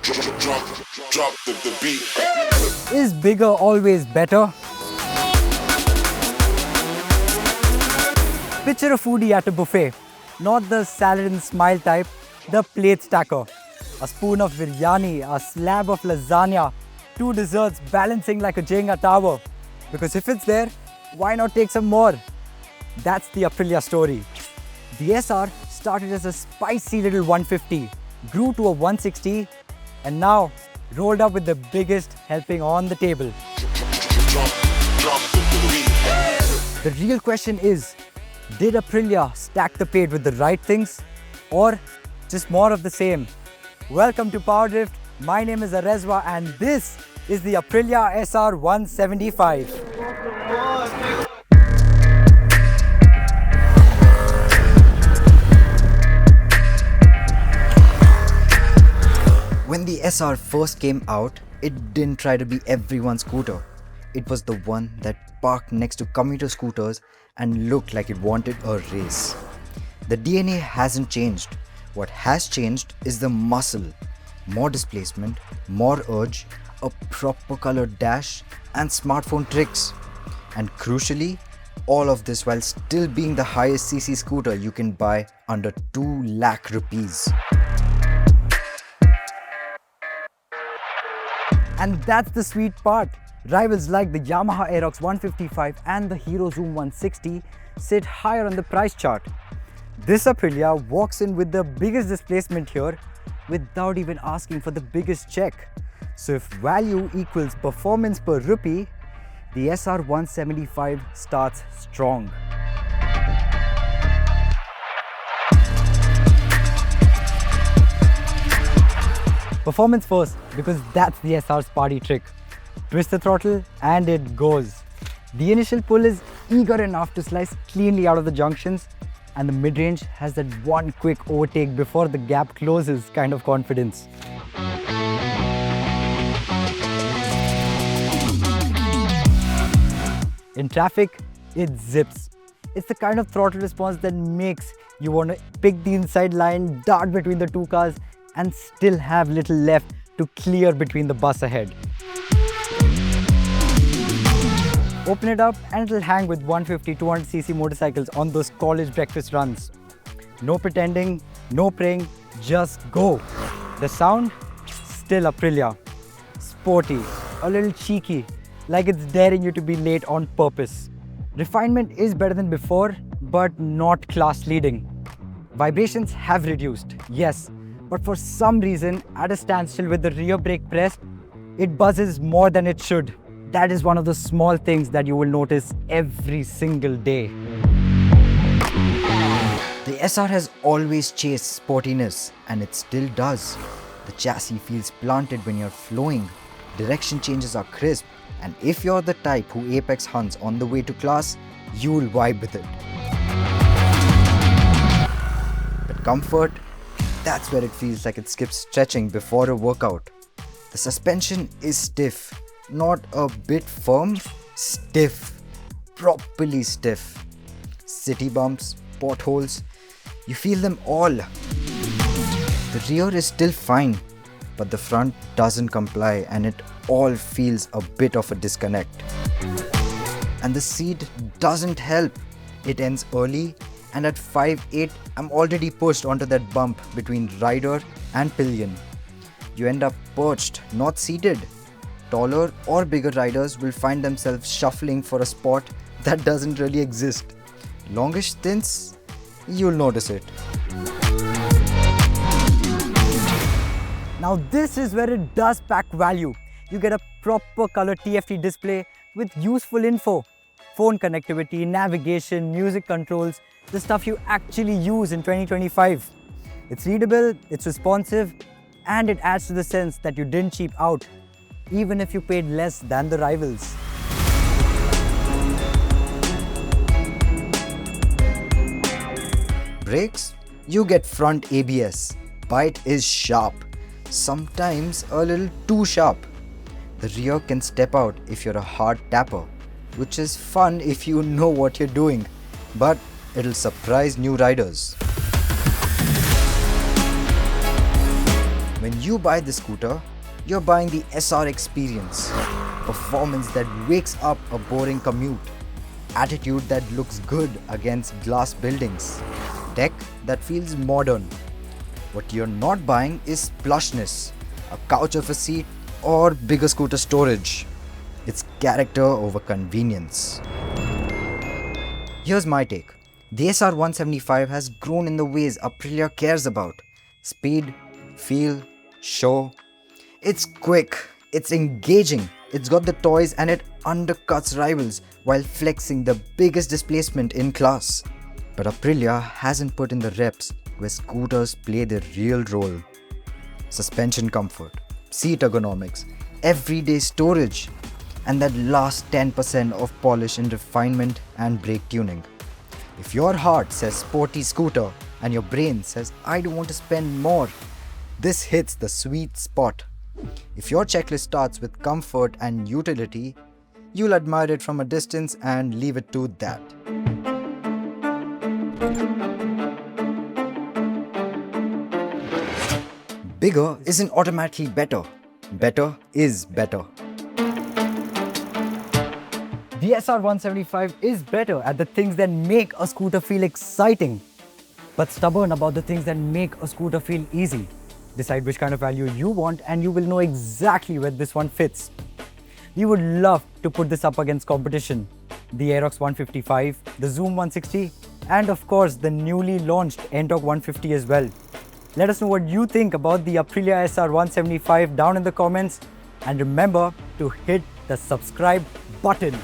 Drop the beat. Is bigger always better? Picture a foodie at a buffet, not the salad and smile type, the plate stacker. A spoon of biryani, a slab of lasagna, two desserts balancing like a Jenga tower. Because if it's there, why not take some more? That's the Aprilia story. The SR started as a spicy little 150, grew to a 160, and now rolled up with the biggest helping on the table. The real question is, did Aprilia stack the plate with the right things or just more of the same? Welcome to PowerDrift. My name is Arezwa and this is the Aprilia SR175. When the SR first came out, it didn't try to be everyone's scooter. It was the one that parked next to commuter scooters and looked like it wanted a race. The DNA hasn't changed. What has changed is the muscle. More displacement, more urge, a proper colored dash and smartphone tricks. And crucially, all of this while still being the highest cc scooter you can buy under 2 lakh rupees. And that's the sweet part. Rivals like the Yamaha Aerox 155 and the Hero Xoom 160 sit higher on the price chart. This Aprilia walks in with the biggest displacement here without even asking for the biggest check. So if value equals performance per rupee, the SR175 starts strong. Performance first, because that's the SR's party trick. Twist the throttle and it goes. The initial pull is eager enough to slice cleanly out of the junctions, and the mid-range has that one quick overtake before the gap closes kind of confidence. In traffic, it zips. It's the kind of throttle response that makes you want to pick the inside line, dart between the two cars, and still have little left to clear between the bus ahead. Open it up and it'll hang with 150-200cc motorcycles on those college breakfast runs. No pretending, no praying, just go. The sound? Still Aprilia. Sporty, a little cheeky, like it's daring you to be late on purpose. Refinement is better than before, but not class leading. Vibrations have reduced, yes, but for some reason, at a standstill with the rear brake pressed, it buzzes more than it should. That is one of the small things that you will notice every single day. The SR has always chased sportiness, and it still does. The chassis feels planted when you're flowing, direction changes are crisp, and if you're the type who apex hunts on the way to class, you'll vibe with it. But comfort, that's where it feels like it skips stretching before a workout. The suspension is stiff, not a bit firm, stiff, properly stiff. City bumps, potholes, you feel them all. The rear is still fine, but the front doesn't comply and it all feels a bit of a disconnect. And the seat doesn't help. It ends early, and at 5'8", I'm already pushed onto that bump between rider and pillion. You end up perched, not seated. Taller or bigger riders will find themselves shuffling for a spot that doesn't really exist. Longish stints, you'll notice it. Now this is where it does pack value. You get a proper color TFT display with useful info. Phone connectivity, navigation, music controls, the stuff you actually use in 2025. It's readable, it's responsive, and it adds to the sense that you didn't cheap out, even if you paid less than the rivals. Brakes? You get front ABS. Bite is sharp, sometimes a little too sharp. The rear can step out if you're a hard tapper, which is fun if you know what you're doing, but it'll surprise new riders. When When you buy the scooter, you're buying the SR experience. Performance that wakes up a boring commute. Attitude that looks good against glass buildings. Tech that feels modern. What you're not buying is plushness, a couch of a seat, or bigger scooter storage. It's character over convenience. Here's my take. The SR175 has grown in the ways Aprilia cares about. Speed, feel, show. It's quick, it's engaging, it's got the toys and it undercuts rivals while flexing the biggest displacement in class. But Aprilia hasn't put in the reps where scooters play their real role. Suspension comfort, seat ergonomics, everyday storage, and that last 10% of polish in refinement and brake tuning. If your heart says sporty scooter and your brain says I don't want to spend more, this hits the sweet spot. If your checklist starts with comfort and utility, you'll admire it from a distance and leave it to that. Bigger isn't automatically better. Better is better. The SR175 is better at the things that make a scooter feel exciting, but stubborn about the things that make a scooter feel easy. Decide which kind of value you want and you will know exactly where this one fits. We would love to put this up against competition. The Aerox 155, the Xoom 160, and of course the newly launched Ntorq 150 as well. Let us know what you think about the Aprilia SR175 down in the comments, and remember to hit the subscribe button.